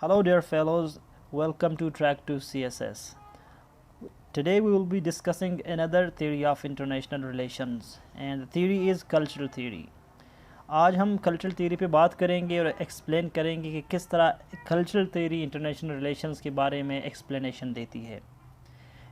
Hello, dear fellows. Welcome to Track 2 CSS. Today we will be discussing another theory of international relations, and the theory is cultural theory. आज हम cultural theory पे बात करेंगे और explain करेंगे कि किस तरह कल्चरल थ्योरी इंटरनेशनल रिलेशंस के बारे में एक्सप्लेनेशन देती है।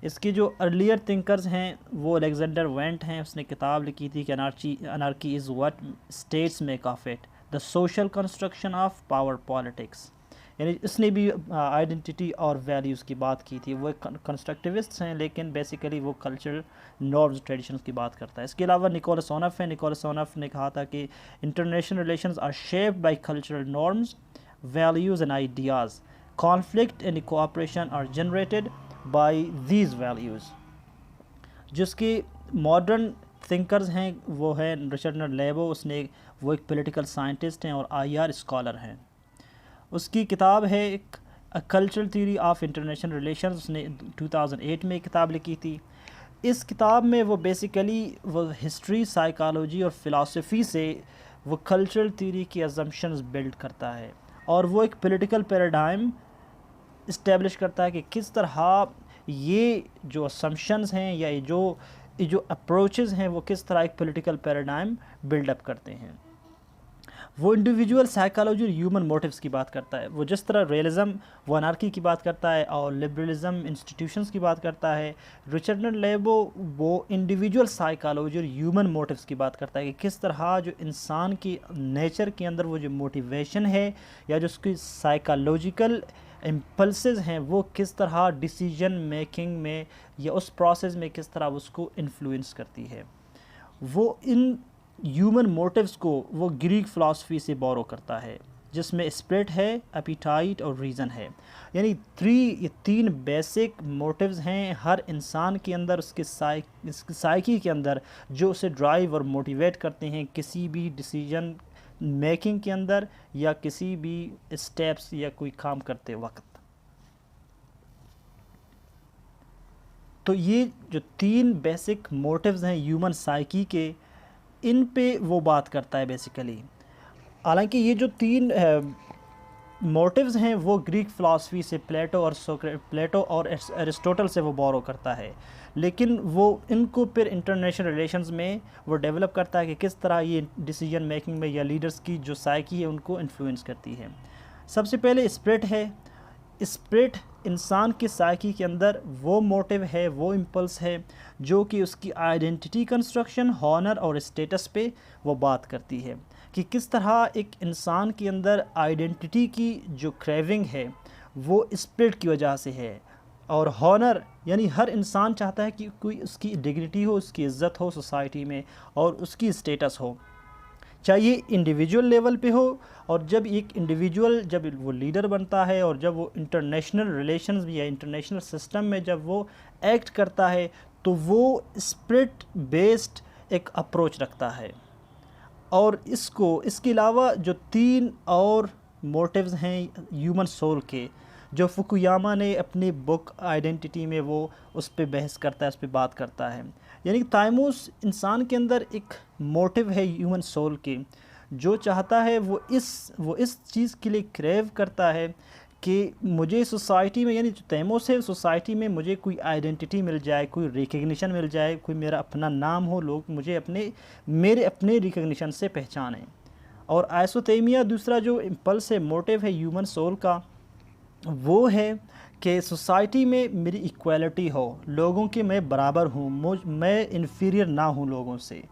इसके जो अर्लियर थिंकर्स हैं वो अलेक्जेंडर वेंट हैं। उसने किताब लिखी थी कि anarchy is what states make of it, the social construction of power politics. यानी इसने भी आइडेंटिटी और वैल्यूज़ की बात की थी। वो कंस्ट्रक्टिविस्ट हैं लेकिन बेसिकली वो कल्चरल नॉर्म्स ट्रेडिशंस की बात करता है। इसके अलावा निकोलस ओनफ है। निकोलस ओनफ ने कहा था कि international relations are shaped by cultural norms, values and ideas. Conflict and cooperation are generated by these values. जिसके मॉडर्न थिंकर्स हैं वो है रिचर्ड लेबो। वो एक पॉलिटिकल साइंटिस्ट हैं और आईआर स्कॉलर हैं। उसकी किताब है एक cultural theory of international relations. उसने 2008 में एक किताब लिखी थी। इस किताब में वो बेसिकली वो हिस्ट्री, साइकोलॉजी और फ़िलासफ़ी से वो कल्चरल थ्योरी की अजम्पशंस बिल्ड करता है और वो एक पॉलिटिकल पैराडाइम इस्टेब्लिश करता है कि किस तरह ये जो असम्पशंस हैं या ये जो अप्रोचेस हैं वो किस तरह एक पॉलिटिकल पैराडाइम बिल्डअप करते हैं। वो इंडिविजुअल साइकोलॉजी और ह्यूमन मोटिव्स की बात करता है। वो जिस तरह रियलिज़म वो अनार्की की बात करता है और लिबरलिज़म इंस्टीट्यूशंस की बात करता है, रिचर्ड लेबो वो इंडिविजुअल साइकोलॉजी और ह्यूमन मोटिव्स की बात करता है कि किस तरह जो इंसान की नेचर के अंदर वो जो मोटिवेशन है या जो उसकी साइकोलॉजिकल इम्पल्सेस हैं वो किस तरह डिसीजन मेकिंग में या उस प्रोसेस में किस तरह उसको इन्फ्लुएंस करती है। वो इन ह्यूमन मोटिव्स को वो ग्रीक फ़िलासफ़ी से बोरो करता है जिसमें स्पिरिट है, एपिटाइट और रीज़न है। यानी ये तीन बेसिक मोटिव्स हैं हर इंसान के अंदर, उसके साइकी के अंदर, जो उसे ड्राइव और मोटिवेट करते हैं किसी भी डिसीजन मेकिंग के अंदर या किसी भी स्टेप्स या कोई काम करते वक्त। तो ये जो तीन बेसिक मोटिव्स हैं ह्यूमन साइकी के, इन पे वो बात करता है बेसिकली। हालांकि ये जो तीन मोटिव्स हैं वो ग्रीक फ़िलासफ़ी से प्लेटो और एरिस्टोटल से वो बोरो करता है, लेकिन वो इनको फिर इंटरनेशनल रिलेशंस में वो डेवलप करता है कि किस तरह ये डिसीजन मेकिंग में या लीडर्स की जो साइकी है उनको इन्फ्लुएंस करती है। सबसे पहले स्पिरिट है। स्पिरिट इंसान की साइकी के अंदर वो मोटिव है, वो इम्पल्स है जो कि उसकी आइडेंटिटी कंस्ट्रक्शन, हॉनर और स्टेटस पे वो बात करती है कि किस तरह एक इंसान के अंदर आइडेंटिटी की जो क्रेविंग है वो स्पिरिट की वजह से है। और हॉनर यानी हर इंसान चाहता है कि कोई उसकी डिग्निटी हो, उसकी इज़्ज़त हो सोसाइटी में और उसकी स्टेटस हो, चाहिए इंडिविजुअल लेवल पे हो। और जब एक इंडिविजुअल जब वो लीडर बनता है और जब वो इंटरनेशनल रिलेशंस या इंटरनेशनल सिस्टम में जब वो एक्ट करता है तो वो स्पिरिट बेस्ड एक अप्रोच रखता है। और इसके अलावा जो तीन और मोटिव्स हैं ह्यूमन सोल के, जो फुकुयामा ने अपनी बुक आइडेंटिटी में वो उस पर बहस करता है, उस पर बात करता है। यानी कि ताइमूस इंसान के अंदर एक मोटिव है ह्यूमन सोल के, जो चाहता है वो इस चीज़ के लिए क्रेव करता है कि मुझे सोसाइटी में, यानी जो तैमूस है सोसाइटी में मुझे कोई आइडेंटिटी मिल जाए, कोई रिकग्निशन मिल जाए, कोई मेरा अपना नाम हो, लोग मुझे मेरे अपने रिकग्निशन से पहचानें। और आइसोथेमिया दूसरा जो इम्पल्स है, मोटिव है ह्यूमन सोल का, वो है कि सोसाइटी में मेरी इक्वालिटी हो, लोगों के मैं बराबर हूँ, मैं इन्फीरियर ना हूँ लोगों से।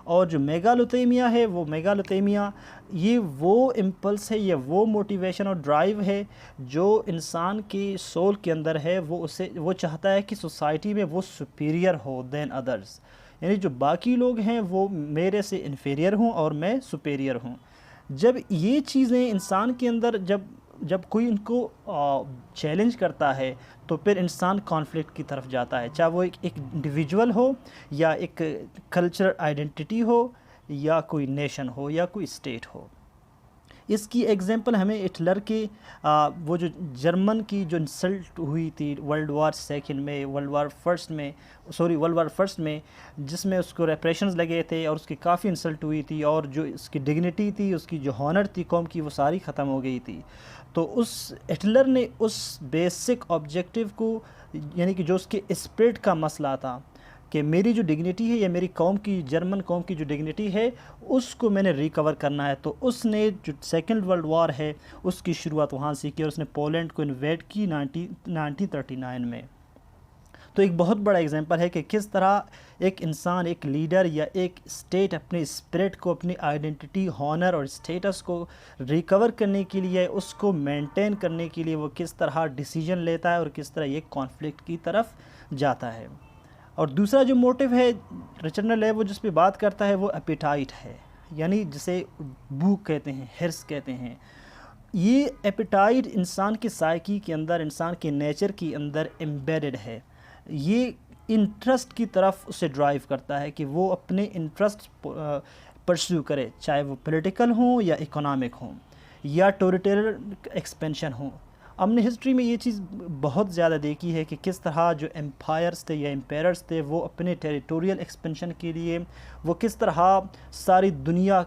और जो मेगालोथेमिया है वो मेगालोथेमिया ये वो इम्पल्स है या वो मोटिवेशन और ड्राइव है जो इंसान के सोल के अंदर है। वो चाहता है कि सोसाइटी में वो सुपीरियर हो देन अदर्स, यानी जो बाकी लोग हैं वो मेरे से इन्फीरियर हूँ और मैं सुपीरियर हूँ। जब ये चीज़ें इंसान के अंदर जब कोई इनको चैलेंज करता है तो फिर इंसान कॉन्फ्लिक्ट की तरफ जाता है, चाहे वो एक इंडिविजुअल हो या एक कल्चरल आइडेंटिटी हो या कोई नेशन हो या कोई स्टेट हो। इसकी एग्जांपल हमें हिटलर के वो जो जर्मन की जो इंसल्ट हुई थी वर्ल्ड वार सेकंड में, वर्ल्ड वार फर्स्ट में, जिसमें उसको रेप्रेशंस लगे थे और उसकी काफ़ी इंसल्ट हुई थी और जो उसकी डिग्निटी थी, उसकी जो हॉनर थी कौम की, वो सारी ख़त्म हो गई थी। तो उस हिटलर ने उस बेसिक ऑब्जेक्टिव को, यानी कि जो उसके स्पिरिट का मसला था कि मेरी जो डिग्निटी है या मेरी कौम की, जर्मन कौम की जो डिग्निटी है, उसको मैंने रिकवर करना है, तो उसने जो सेकेंड वर्ल्ड वार है उसकी शुरुआत वहाँ से की और उसने पोलैंड को इन्वेड की 1939 में। तो एक बहुत बड़ा एग्जांपल है कि किस तरह एक इंसान, एक लीडर या एक स्टेट अपने स्पिरिट को, अपनी आइडेंटिटी, हॉनर और स्टेटस को रिकवर करने के लिए, उसको मेंटेन करने के लिए वो किस तरह डिसीजन लेता है और किस तरह ये कॉन्फ्लिक्ट की तरफ जाता है। और दूसरा जो मोटिव है रिचर्ड लेवो जिस पे बात करता है वो एपिटाइट है, यानी जिसे भूख कहते हैं, हिर्स कहते हैं। ये एपिटाइट इंसान की साइकी के अंदर, इंसान के नेचर के अंदर एम्बेडेड है। ये इंटरेस्ट की तरफ उसे ड्राइव करता है कि वो अपने इंटरेस्ट परस्यू करे, चाहे वो पॉलिटिकल हो या इकोनॉमिक हो या टेरिटोरियल एक्सपेंशन हो। हमने हिस्ट्री में ये चीज़ बहुत ज़्यादा देखी है कि किस तरह जो एम्पायर्स थे या एम्पायर्स थे वो अपने टेरिटोरियल एक्सपेंशन के लिए वो किस तरह सारी दुनिया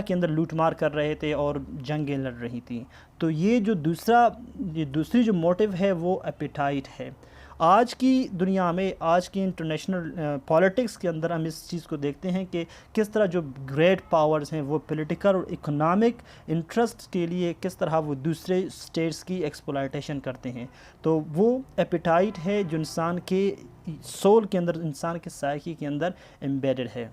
के अंदर लूटमार कर रहे थे और जंगें लड़ रही थी। तो ये दूसरी जो मोटिव है वो एपिटाइट है। आज की दुनिया में, आज की इंटरनेशनल पॉलिटिक्स के अंदर हम इस चीज़ को देखते हैं कि किस तरह जो ग्रेट पावर्स हैं वो पॉलिटिकल और इकोनॉमिक इंटरेस्ट के लिए किस तरह वो दूसरे स्टेट्स की एक्सप्लॉयटेशन करते हैं। तो वो एपिटाइट है जो इंसान के सोल के अंदर, इंसान के साइकी के अंदर एम्बेडेड है।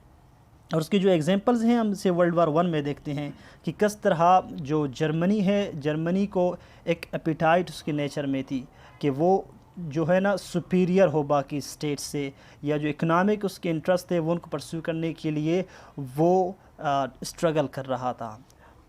और उसके जो एग्जांपल्स हैं हम इसे वर्ल्ड वार 1 में देखते हैं कि किस तरह जो जर्मनी है, जर्मनी को एक एपिटाइट उसके नेचर में थी कि वो जो है ना सुपीरियर हो बाकी स्टेट से, या जो इकोनॉमिक उसके इंटरेस्ट थे वो उनको परस्यू करने के लिए वो स्ट्रगल कर रहा था।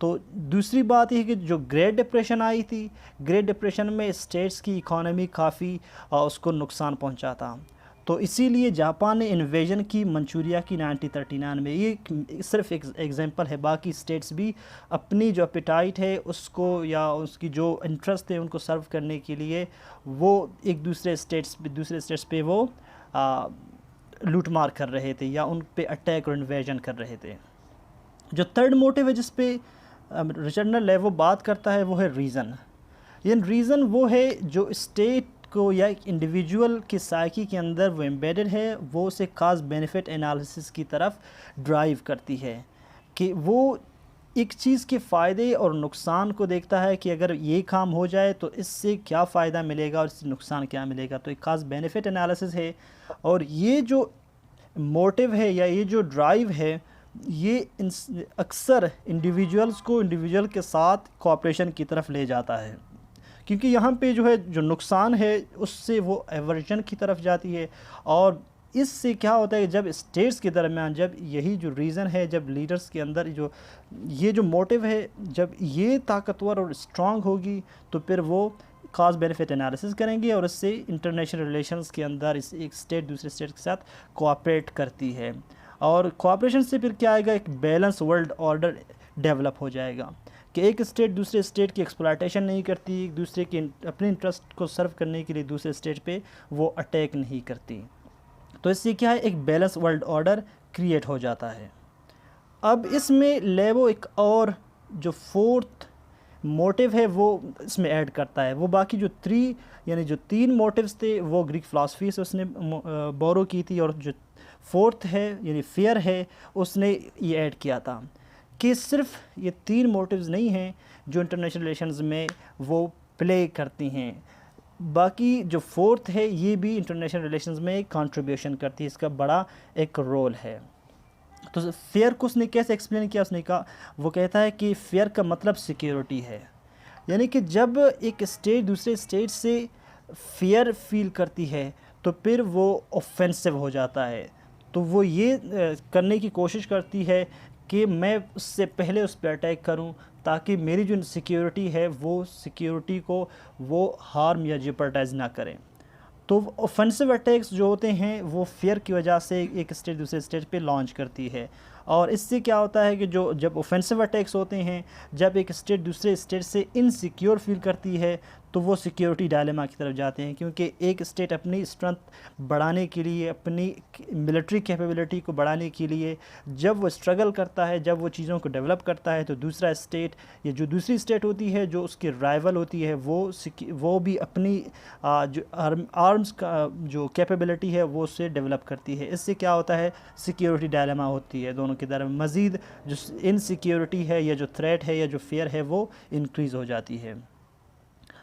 तो दूसरी बात यह है कि जो ग्रेट डिप्रेशन आई थी, ग्रेट डिप्रेशन में स्टेट्स की इकोनॉमी काफ़ी उसको नुकसान पहुंचा था। तो इसीलिए जापान ने इन्वेजन की मंचूरिया की 1939 में। ये सिर्फ एक एग्जांपल है, बाकी स्टेट्स भी अपनी जो एपिटाइट है उसको या उसकी जो इंटरेस्ट है उनको सर्व करने के लिए वो एक दूसरे स्टेट्स पे वो लूटमार कर रहे थे या उन पे अटैक और इन्वेजन कर रहे थे। जो थर्ड मोटिव है जिस पे रिचर्ड लेवो बात करता है वो है रीज़न। ये रीज़न वो है जो स्टेट को या एक इंडिविजुअल की साइकी के अंदर वो एम्बेडेड है, वो उसे काज बेनिफिट एनालिसिस की तरफ ड्राइव करती है कि वो एक चीज़ के फ़ायदे और नुकसान को देखता है कि अगर ये काम हो जाए तो इससे क्या फ़ायदा मिलेगा और इससे नुकसान क्या मिलेगा। तो एक खास बेनिफिट एनालिसिस है। और ये जो मोटिव है या ये जो ड्राइव है ये अक्सर इंडिविजुअल्स को इंडिविजुअल के साथ कोऑपरेशन की तरफ ले जाता है, क्योंकि यहाँ पे जो है जो नुकसान है उससे वो एवर्जन की तरफ जाती है। और इससे क्या होता है कि जब स्टेट्स के दरमियान, जब यही जो रीज़न है, जब लीडर्स के अंदर जो मोटिव है जब ये ताकतवर और स्ट्रांग होगी तो फिर वो काज बेनिफिट एनालिसिस करेंगे और इससे इंटरनेशनल रिलेशंस के अंदर इस एक स्टेट दूसरे स्टेट के साथ कोऑपरेट करती है। और कोऑपरेशन से फिर क्या आएगा, एक बैलेंस वर्ल्ड ऑर्डर डेवलप हो जाएगा कि एक स्टेट दूसरे स्टेट की एक्सप्लॉयटेशन नहीं करती, एक दूसरे के अपने इंटरेस्ट को सर्व करने के लिए दूसरे स्टेट पे वो अटैक नहीं करती। तो इससे क्या है, एक बैलेंस वर्ल्ड ऑर्डर क्रिएट हो जाता है। अब इसमें लेवो एक और जो फोर्थ मोटिव है वो इसमें ऐड करता है। वो बाकी जो तीन मोटिव्स थे वो ग्रीक फ़िलासफ़ी से उसने बोरो की थी, और जो फोर्थ है यानी फेयर है उसने ये ऐड किया था कि सिर्फ ये तीन मोटिव्स नहीं हैं जो इंटरनेशनल रिलेशंस में वो प्ले करती हैं, बाकी जो फोर्थ है ये भी इंटरनेशनल रिलेशंस में कंट्रीब्यूशन करती है, इसका बड़ा एक रोल है। तो फेयर को उसने कैसे एक्सप्लेन किया, उसने कहा, वो कहता है कि फेयर का मतलब सिक्योरिटी है, यानी कि जब एक स्टेट दूसरे स्टेट से फेयर फील करती है तो फिर वो ऑफेंसिव हो जाता है। तो वो ये करने की कोशिश करती है कि मैं उससे पहले उस पर अटैक करूं ताकि मेरी जो सिक्योरिटी है वो सिक्योरिटी को वो हार्म या जेपर्टाइज ना करें। तो ऑफेंसिव अटैक्स जो होते हैं वो फेयर की वजह से एक स्टेट दूसरे स्टेट पे लॉन्च करती है। और इससे क्या होता है कि जो जब ऑफेंसिव अटैक्स होते हैं, जब एक स्टेट दूसरे स्टेट से इनसिक्योर फील करती है, तो वो सिक्योरिटी डायलेमा की तरफ जाते हैं, क्योंकि एक स्टेट अपनी स्ट्रेंथ बढ़ाने के लिए, अपनी मिलिट्री कैपेबिलिटी को बढ़ाने के लिए जब वो स्ट्रगल करता है, जब वो चीज़ों को डेवलप करता है, तो दूसरा स्टेट या जो दूसरी स्टेट होती है जो उसकी राइवल होती है, वो भी अपनी जो आर्म्स का जो कैपेबिलिटी है वो उससे डेवलप करती है। इससे क्या होता है, सिक्योरिटी डायलेमा होती है दोनों के दरमियान। मज़ीद जो इनसिक्योरिटी है या जो थ्रेट है या जो फेयर है वो इंक्रीज़ हो जाती है,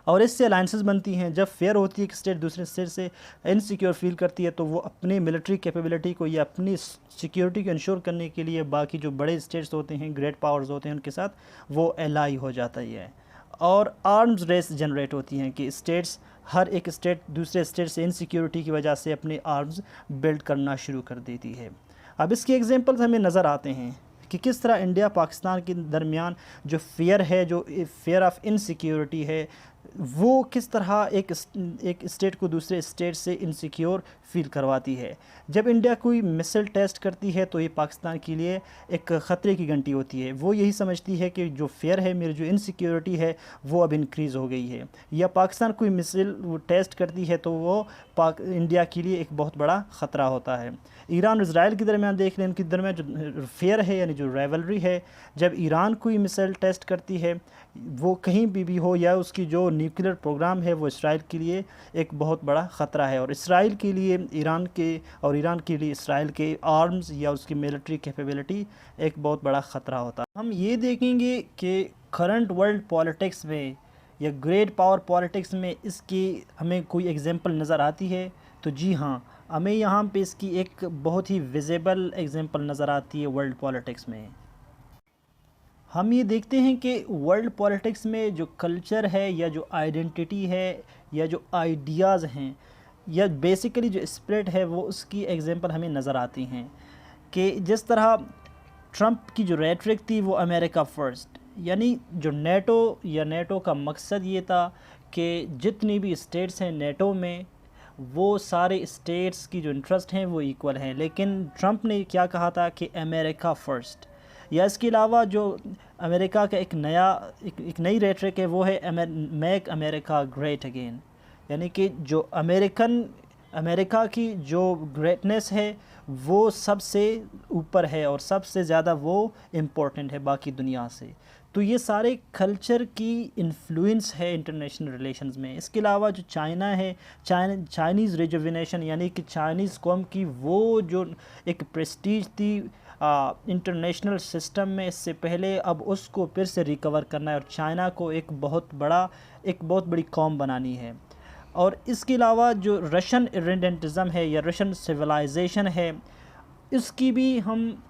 और इससे अलाइंसेस बनती हैं। जब फेयर होती है कि स्टेट दूसरे स्टेट से इनसिक्योर फील करती है, तो वो अपनी मिलिट्री कैपेबिलिटी को या अपनी सिक्योरिटी को इंश्योर करने के लिए बाकी जो बड़े स्टेट्स होते हैं, ग्रेट पावर्स होते हैं, उनके साथ वो एलाई हो जाता ही है, और आर्म्स रेस जनरेट होती हैं कि स्टेट्स, हर एक स्टेट दूसरे स्टेट से इनसिक्योरिटी की वजह से अपने आर्म्स बिल्ड करना शुरू कर देती है। अब इसके एग्जांपल्स हमें नज़र आते हैं कि किस तरह इंडिया पाकिस्तान के दरमियान जो फेयर है, जो फेयर ऑफ इनसिक्योरिटी है, वो किस तरह एक स्टेट को दूसरे स्टेट से इनसिक्योर फील करवाती है। जब इंडिया कोई मिसाइल टेस्ट करती है तो ये पाकिस्तान के लिए एक ख़तरे की घंटी होती है। वो यही समझती है कि जो फेयर है, मेरी जो इनसिक्योरिटी है वो अब इंक्रीज़ हो गई है। या पाकिस्तान कोई मिसाइल टेस्ट करती है तो वो इंडिया के लिए एक बहुत बड़ा ख़तरा होता है। ईरान और इज़राइल के दरमियान देख लें, इनके दरमियान जो फेयर है यानी जो राइवलरी है, जब ईरान कोई मिसाइल टेस्ट करती है, वो कहीं भी हो, या उसकी जो न्यूक्लियर प्रोग्राम है वो इसराइल के लिए एक बहुत बड़ा ख़तरा है, और इसराइल के लिए ईरान के और ईरान के लिए इसराइल के आर्म्स या उसकी मिलिट्री कैपेबिलिटी एक बहुत बड़ा ख़तरा होता है। हम ये देखेंगे कि करंट वर्ल्ड पॉलिटिक्स में या ग्रेट पावर पॉलिटिक्स में इसकी हमें कोई एग्जांपल नज़र आती है, तो जी हाँ, हमें यहाँ पे इसकी एक बहुत ही विजिबल एग्जांपल नज़र आती है वर्ल्ड पॉलिटिक्स में। हम ये देखते हैं कि वर्ल्ड पॉलिटिक्स में जो कल्चर है या जो आइडेंटिटी है या जो आइडियाज़ हैं या बेसिकली जो स्पिरिट है, वो उसकी एग्जांपल हमें नज़र आती हैं। कि जिस तरह ट्रंप की जो रेटरिक थी वो अमेरिका फ़र्स्ट, यानी जो नेटो का मकसद ये था कि जितनी भी स्टेट्स हैं नेटो में, वो सारे स्टेट्स की जो इंटरेस्ट हैं वो इक्वल हैं। लेकिन ट्रंप ने क्या कहा था कि अमेरिका फ़र्स्ट, या इसके अलावा जो अमेरिका का एक नई रेटरिक है वो है मेक अमेरिका ग्रेट अगेन, यानी कि जो अमेरिका की जो ग्रेटनेस है वो सबसे ऊपर है और सबसे ज़्यादा वो इम्पोर्टेंट है बाकी दुनिया से। तो ये सारे कल्चर की इन्फ्लुएंस है इंटरनेशनल रिलेशंस में। इसके अलावा जो चाइना है, चाइनीज़ रिजुविनेशन, यानी कि चाइनीज़ कौम की वो जो एक प्रेस्टीज थी इंटरनेशनल सिस्टम में इससे पहले, अब उसको फिर से रिकवर करना है और चाइना को एक बहुत बड़ी कौम बनानी है। और इसके अलावा जो रशियन इरेंडेंटिज़म है या रशियन सिविलाइजेशन है, इसकी भी हम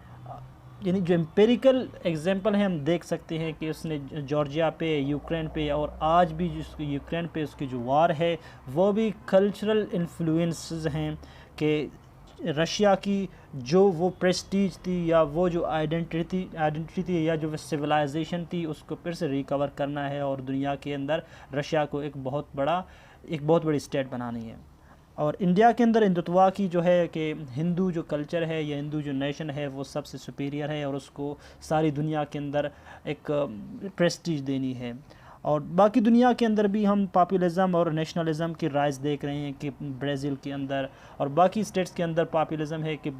यानी जो एम्पेरिकल एग्जांपल है हम देख सकते हैं कि उसने जॉर्जिया पे, यूक्रेन पे, और आज भी जिसको यूक्रेन पे उसकी जो वार है वो भी कल्चरल इन्फ्लुएंसेस हैं कि रशिया की जो वो प्रेस्टीज थी या वो जो आइडेंटिटी थी या जो सिविलाइजेशन थी उसको फिर से रिकवर करना है और दुनिया के अंदर रशिया को एक बहुत बड़ी स्टेट बनानी है। और इंडिया के अंदर हिंदुत्वा की जो है कि हिंदू जो कल्चर है या हिंदू जो नेशन है वो सबसे सुपीरियर है और उसको सारी दुनिया के अंदर एक प्रेस्टीज देनी है। और बाकी दुनिया के अंदर भी हम पॉपुलिज्म और नेशनलिज्म की राइज देख रहे हैं कि ब्राज़ील के अंदर और बाकी स्टेट्स के अंदर पॉपुलिज्म है कि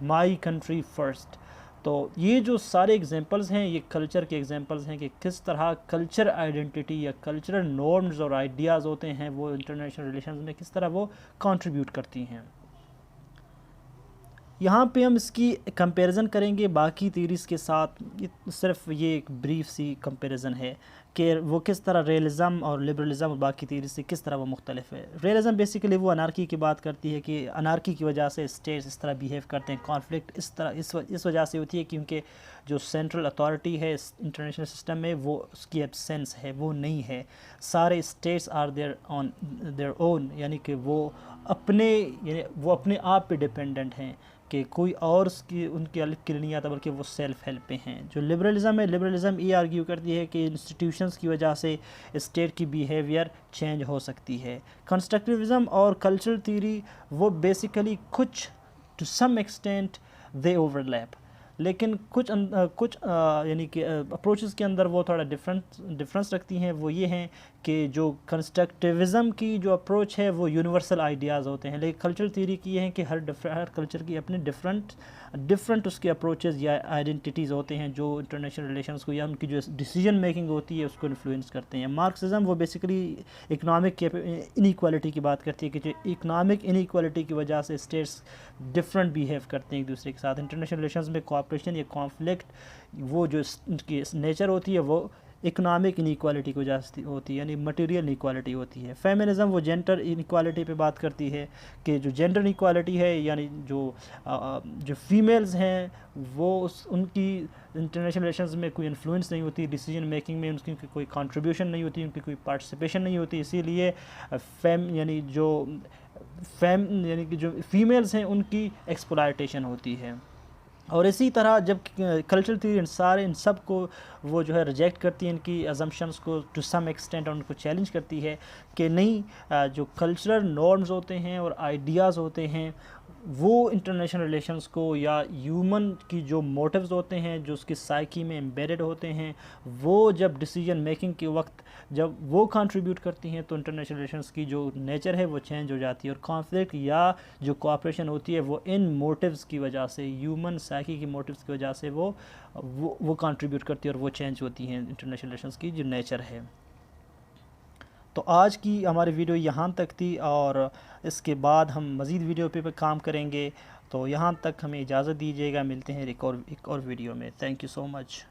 माई कंट्री फ़र्स्ट। तो ये जो सारे एग्जांपल्स हैं ये कल्चर के एग्जांपल्स हैं कि किस तरह कल्चर आइडेंटिटी या कल्चरल नॉर्म्स और आइडियाज़ होते हैं वो इंटरनेशनल रिलेशंस में किस तरह वो कंट्रीब्यूट करती हैं। यहाँ पे हम इसकी कंपैरिजन करेंगे बाकी थीरीज़ के साथ। सिर्फ ये एक ब्रीफ सी कंपैरिजन है कि वो किस तरह रियलिज़म और लिबरलिज़म और बाकी थीरी से किस तरह वो मुख्तलिफ है। रियलिज़म बेसिकली वो अनार्की की बात करती है कि अनार्की की वजह से स्टेट्स इस तरह बिहेव करते हैं, कॉन्फ्लिक्ट इस वजह से होती है क्योंकि जो सेंट्रल अथॉरिटी है इंटरनेशनल सिस्टम में वो उसकी एब्सेंस है, वो नहीं है। सारे स्टेट्स आर देयर ओन, यानी कि वो अपने आप पे डिपेंडेंट हैं कि कोई और उसकी उनकी अलग की नहीं आता, बल्कि वो सेल्फ हेल्प पे हैं। जो लिबरलिज़म है, लिबरलिज़म ये आर्ग्यू करती है कि इंस्टीट्यूशंस की वजह से स्टेट की बिहेवियर चेंज हो सकती है। कंस्ट्रक्टिविज़म और कल्चरल थ्योरी वो बेसिकली कुछ to some extent they overlap. लेकिन कुछ यानी कि अप्रोचेस के अंदर वो थोड़ा डिफरेंस रखती हैं। वो ये हैं कि जो कंस्ट्रक्टिविज़म की जो अप्रोच है वो यूनिवर्सल आइडियाज़ होते हैं, लेकिन कल्चरल थ्योरी की ये है कि हर कल्चर की अपने डिफरेंट उसके अप्रोचेस या आइडेंटिटीज़ होते हैं जो इंटरनेशनल रिलेशंस को या उनकी जो डिसीजन मेकिंग होती है उसको इन्फ्लुएंस करते हैं। मार्क्सिज्म वो बेसिकली इकनॉमिक इनइक्वालिटी की बात करती है कि जो इकनॉमिक इनइक्वालिटी की वजह से स्टेट्स डिफरेंट बिहेव करते हैं एक दूसरे के साथ। इंटरनेशनल रिलेशंस में कोऑपरेशन या कॉन्फ्लिक्ट वो जो उनकी नेचर होती है वो इकनॉमिक इनइक्वालिटी की वजह से होती है, यानी मटेरियल इनइक्वालिटी होती है। फेमिनिज़म वो जेंडर इनइक्वालिटी पे बात करती है कि जो जेंडर इनइक्वालिटी है यानी जो फीमेल्स हैं वो उनकी इंटरनेशनल रिलेशंस में कोई इन्फ्लुएंस नहीं होती, डिसीजन मेकिंग में उनकी कोई कंट्रीब्यूशन नहीं होती, उनकी कोई पार्टिसिपेशन नहीं होती। इसीलिए यानी कि जो फीमेल्स हैं उनकी एक्सप्लॉयटेशन होती है। और इसी तरह जब कल्चरल थ्योरी इन सब को वो जो है रिजेक्ट करती है, इनकी अजम्पशंस को टू सम एक्सटेंट, और उनको चैलेंज करती है कि नहीं, जो कल्चरल नॉर्म्स होते हैं और आइडियाज़ होते हैं वो इंटरनेशनल रिलेशंस को या ह्यूमन की जो मोटिव्स होते हैं जो उसकी साइकी में एम्बेडेड होते हैं वो जब डिसीजन मेकिंग के वक्त जब वो कंट्रीब्यूट करती हैं तो इंटरनेशनल रिलेशंस की जो नेचर है वो चेंज हो जाती है। और कॉन्फ्लिक्ट या जो कोऑपरेशन होती है वो इन मोटिव्स की वजह से, ह्यूमन साइकी की मोटिव्स की वजह से वो कंट्रीब्यूट करती है और वो चेंज होती हैं इंटरनेशनल रिलेशंस की जो नेचर है। तो आज की हमारी वीडियो यहाँ तक थी और इसके बाद हम मज़ीद वीडियो पे काम करेंगे। तो यहाँ तक हमें इजाज़त दीजिएगा, मिलते हैं एक और वीडियो में। Thank you so much.